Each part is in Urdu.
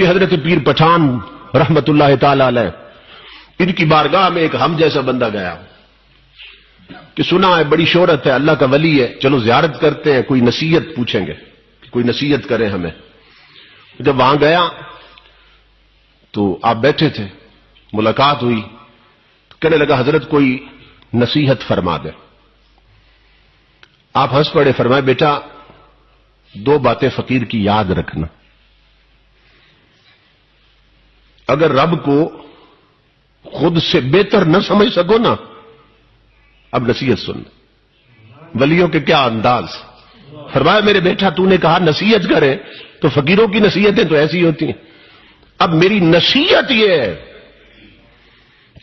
یہ حضرت پیر پٹھان رحمت اللہ تعالی علیہ، ان کی بارگاہ میں ایک ہم جیسا بندہ گیا کہ سنا ہے بڑی شہرت ہے، اللہ کا ولی ہے، چلو زیارت کرتے ہیں، کوئی نصیحت پوچھیں گے، کوئی نصیحت کریں ہمیں۔ جب وہاں گیا تو آپ بیٹھے تھے، ملاقات ہوئی تو کہنے لگا حضرت کوئی نصیحت فرما دے۔ آپ ہنس پڑے، فرمائے بیٹا 2 باتیں فقیر کی یاد رکھنا، اگر رب کو خود سے بہتر نہ سمجھ سکو نا، اب نصیحت سن، ولیوں کے کیا انداز۔ فرمایا میرے بیٹا تو نے کہا نصیحت کرے، تو فقیروں کی نصیحتیں تو ایسی ہوتی ہیں، اب میری نصیحت یہ ہے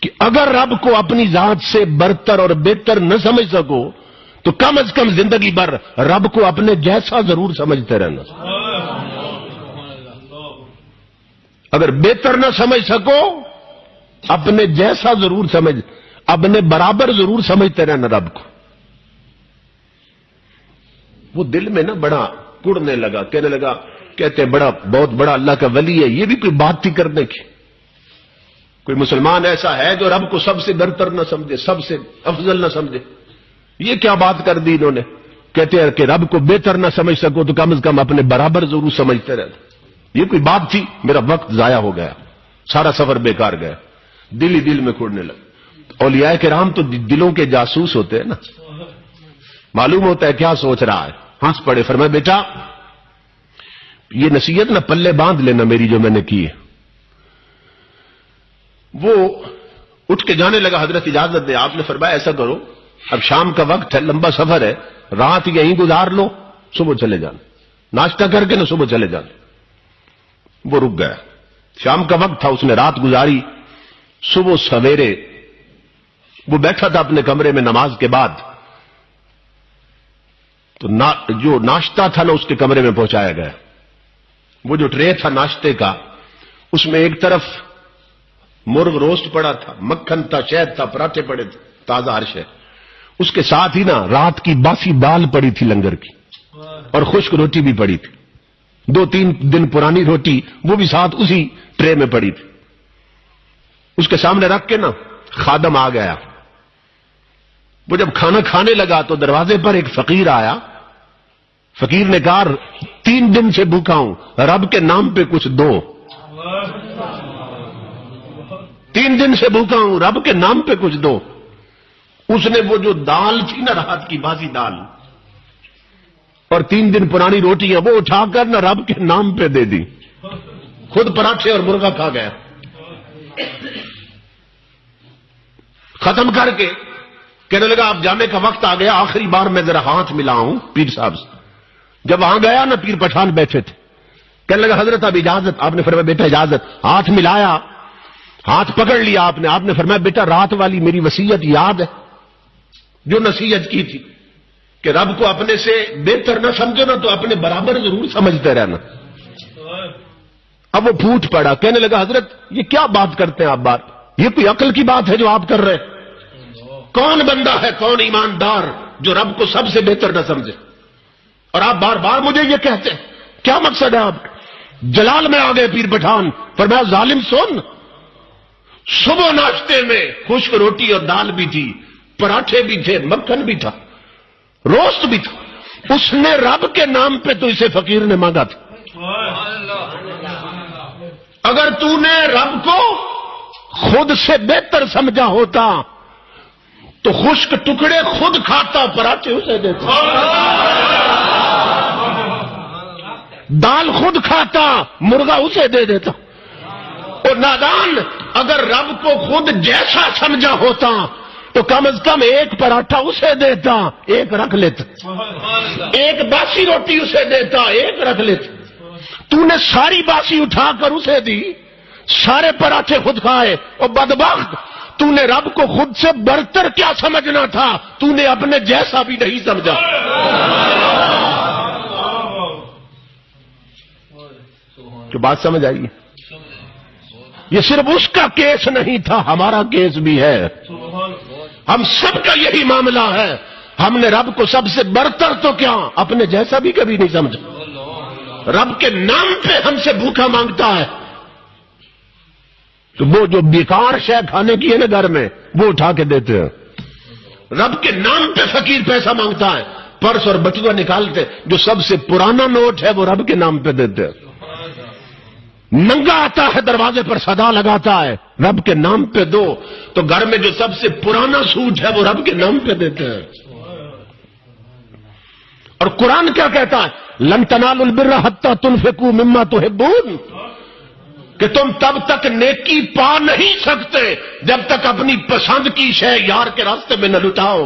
کہ اگر رب کو اپنی ذات سے برتر اور بہتر نہ سمجھ سکو تو کم از کم زندگی بھر رب کو اپنے جیسا ضرور سمجھتے رہنا۔ اگر بہتر نہ سمجھ سکو اپنے جیسا ضرور سمجھ، اپنے برابر ضرور سمجھتے رہنا رب کو۔ وہ دل میں نا بڑا کڑنے لگا، کہنے لگا کہتے بہت بڑا اللہ کا ولی ہے، یہ بھی کوئی بات تھی کرنے کی؟ کوئی مسلمان ایسا ہے جو رب کو سب سے برتر نہ سمجھے، سب سے افضل نہ سمجھے؟ یہ کیا بات کر دی انہوں نے؟ کہتے ہیں کہ رب کو بہتر نہ سمجھ سکو تو کم از کم اپنے برابر ضرور سمجھتے رہنا۔ یہ کوئی بات تھی؟ میرا وقت ضائع ہو گیا، سارا سفر بیکار گیا، دل ہی دل میں کھوڑنے لگا۔ اولیاء کرام تو دلوں کے جاسوس ہوتے ہیں نا، معلوم ہوتا ہے کیا سوچ رہا ہے۔ ہنس پڑے، فرمایا بیٹا یہ نصیحت نہ پلے باندھ لینا میری جو میں نے کی ہے۔ وہ اٹھ کے جانے لگا، حضرت اجازت دے۔ آپ نے فرمایا ایسا کرو، اب شام کا وقت ہے، لمبا سفر ہے، رات یہیں گزار لو، صبح چلے جانا، ناشتہ کر کے نہ صبح چلے جانا۔ وہ رک گیا، شام کا وقت تھا، اس نے رات گزاری۔ صبح سویرے وہ بیٹھا تھا اپنے کمرے میں نماز کے بعد، تو جو ناشتہ تھا نا اس کے کمرے میں پہنچایا گیا۔ وہ جو ٹرے تھا ناشتے کا، اس میں ایک طرف مرغ روسٹ پڑا تھا، مکھن تھا، شہد تھا، پراٹھے پڑے تھے، تازہ ہر شے۔ اس کے ساتھ ہی نا رات کی باسی دال پڑی تھی لنگر کی، اور خشک روٹی بھی پڑی تھی، 2-3 دن پرانی روٹی، وہ بھی ساتھ اسی ٹرے میں پڑی تھی۔ اس کے سامنے رکھ کے نا خادم آ گیا۔ وہ جب کھانا کھانے لگا تو دروازے پر ایک فقیر آیا۔ فقیر نے کہا 3 دن سے بھوکا ہوں، رب کے نام پہ کچھ دو۔ 3 دن سے بھوکا ہوں، رب کے نام پہ کچھ دو۔ اس نے وہ جو دال تھی نا رات کی باسی دال اور 3 دن پرانی روٹیاں، وہ اٹھا کر نہ رب کے نام پہ دے دی، خود پراٹھے اور مرغا کھا گیا۔ ختم کر کے کہنے لگا اب جانے کا وقت آ گیا، آخری بار میں ذرا ہاتھ ملاؤں پیر صاحب سے۔ جب وہاں گیا نا پیر پٹھان بیٹھے تھے، کہنے لگا حضرت اب اجازت۔ آپ نے فرمایا بیٹا اجازت۔ ہاتھ ملایا، ہاتھ پکڑ لیا آپ نے۔ آپ نے فرمایا بیٹا رات والی میری وصیت یاد ہے جو نصیحت کی تھی کہ رب کو اپنے سے بہتر نہ سمجھو نا تو اپنے برابر ضرور سمجھتے رہنا۔ اب وہ پھوٹ پڑا، کہنے لگا حضرت یہ کیا بات کرتے ہیں آپ؟ بات یہ کوئی عقل کی بات ہے جو آپ کر رہے ہیں؟ کون بندہ ہے، کون ایماندار جو رب کو سب سے بہتر نہ سمجھے؟ اور آپ بار بار مجھے یہ کہتے ہیں، کیا مقصد ہے آپ؟ جلال میں آ گئے پیر پٹھان، فرمایا ظالم سن، صبح ناشتے میں خشک روٹی اور دال بھی تھی، پراٹھے بھی تھے، مکھن بھی تھا، روسٹ بھی تھا، اس نے رب کے نام پہ تو اسے فقیر نے مانگا تھا۔ اگر تو نے رب کو خود سے بہتر سمجھا ہوتا تو خشک ٹکڑے خود کھاتا، پراٹھے اسے دیتا، دال خود کھاتا، مرغا اسے دے دیتا۔ اور نادان اگر رب کو خود جیسا سمجھا ہوتا تو کم از کم ایک پراٹھا اسے دیتا، ایک رکھ لیتا، ایک باسی روٹی اسے دیتا، ایک رکھ لیتا۔ تو نے ساری باسی اٹھا کر اسے دی، سارے پراٹھے خود کھائے، اور بدبخت تو نے رب کو خود سے برتر کیا سمجھنا تھا، تو نے اپنے جیسا بھی نہیں سمجھا۔ جو بات سمجھ آئی؟ یہ صرف اس کا کیس نہیں تھا، ہمارا کیس بھی ہے، ہم سب کا یہی معاملہ ہے۔ ہم نے رب کو سب سے برتر تو کیا اپنے جیسا بھی کبھی نہیں سمجھا۔ رب کے نام پہ ہم سے بھوکا مانگتا ہے، تو وہ جو بیکار شے کھانے کی ہے نا گھر میں وہ اٹھا کے دیتے ہیں. رب کے نام پہ فقیر پیسہ مانگتا ہے, پرس اور بٹوا نکالتے, جو سب سے پرانا نوٹ ہے وہ رب کے نام پہ دیتے ہیں. ننگا آتا ہے دروازے پر صدا لگاتا ہے, رب کے نام پہ دو, تو گھر میں جو سب سے پرانا سوٹ ہے وہ رب کے نام پہ دیتے ہیں. اور قرآن کیا کہتا ہے, لن تنالوا البر حتی تنفقوا مما تحبون, کہ تم تب تک نیکی پا نہیں سکتے جب تک اپنی پسند کی شے یار کے راستے میں نہ لٹاؤ.